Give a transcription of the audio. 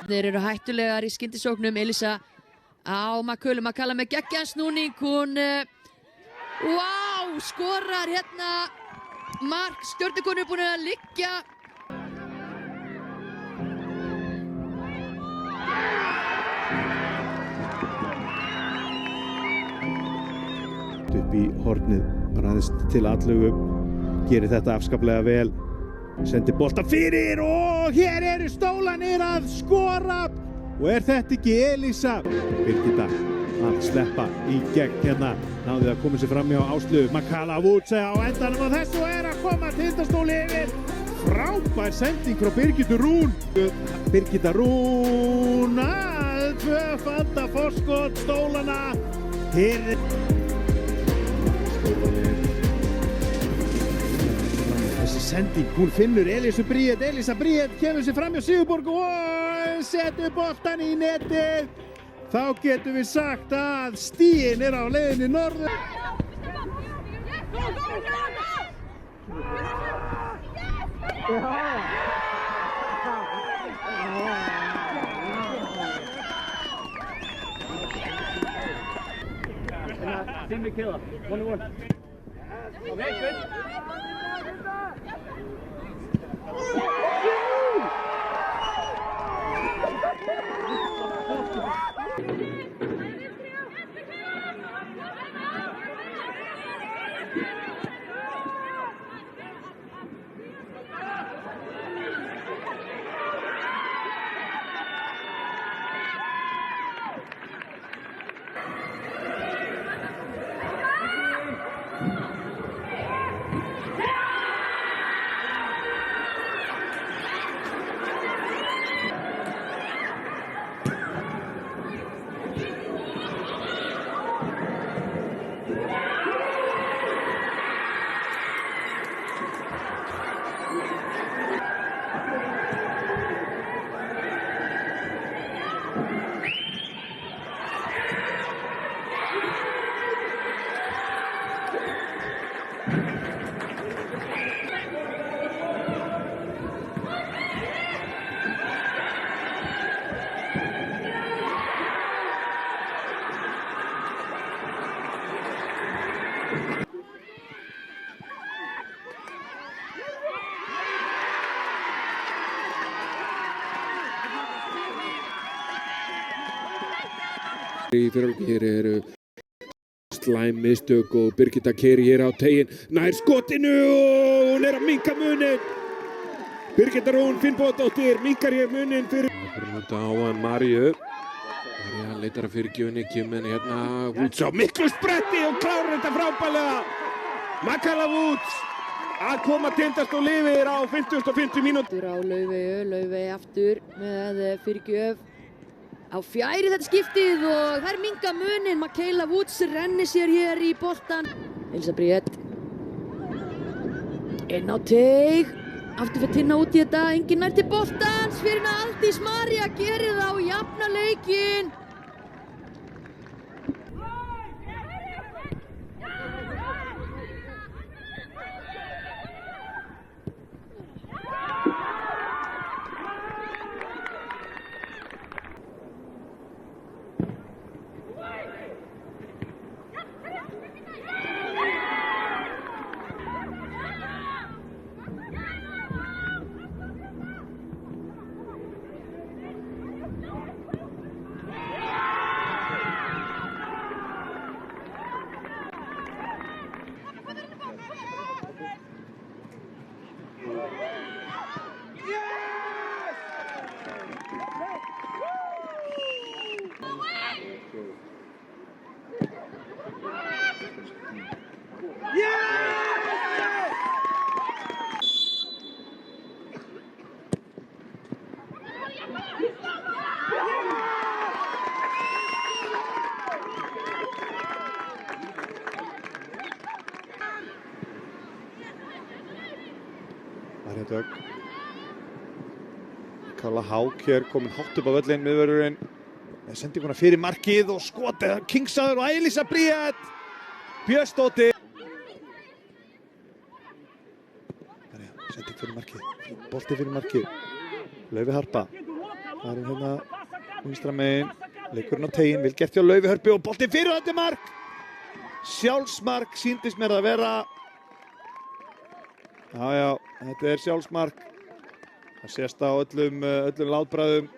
Þeir eru hættulegar í skyndisóknum. Elísa á Makulu, Makala með geggjaðan snúning, hún skorar hérna mark. Stjörnukonu er búin að liggja. Upp í hornið, ræðist til atlögu, gerir þetta afskaplega vel, sendir bolta fyrir og hér eru stólanir að skora og er þetta ekki Elísa? Birgitta að sleppa í gegn hérna, náði að koma sér fram hjá Áslaugu. Makala Woods á endanum á þessu og er að koma Tindastóli yfir. Frábær sending frá Birgittu Rún. Birgitta Rún að tvöfalda forskot stólana. Hér þessi sending, hún finnur Elísu Bríet. Elísa Bríet kemur sér fram hjá Sigurborg og setur boltan í netið. Þá getum við sagt að stigin er á leiðinni norður. Team to kill her. 1-1. Okay, good. Í fyrirhálfleik hér eru slæm mistök og Birgitta keyrir hér á teiginn, nær skotinu og hún er að minnka munin. Birgitta Rún Finnbogadóttir minnkar hér munin fyrir þetta á Maríu. María leitar að fyrirgjöfinni, kemur henni hérna Woods á miklu spretti og klárar þetta frábærlega. Makala Woods að koma Tindastóli yfir á 55 mínútur. Á Laufey aftur með fyrirgjöf. Á fjæri þetta skiptið og þær minnka munin. Makala Woods rennir sér hér í boltan. Elísa Bríet inn á teig, aftur fyrir Tinna út í þetta, enginn nær til boltans fyrir Aldís María, gerir það og jafna leikinn. Marja Dögg. Kalla Hák hér komin hátt upp á völlinn, miðvörðurinn. Sendinguna fyrir markið og skotið, Kingsaður og Elísa Bríet. Björnsdóttir. Sending fyrir markið, bolti fyrir markið. Laufey Harpa. Það er hérna vinstra megin, leikurinn á tegin, vel gert hjá Laufi Hörpu og boltinn fyrir og þetta er mark. Sjálfsmark sýndist mér að vera. Já, þetta er sjálfsmark. Það sést á öllum látbragðum.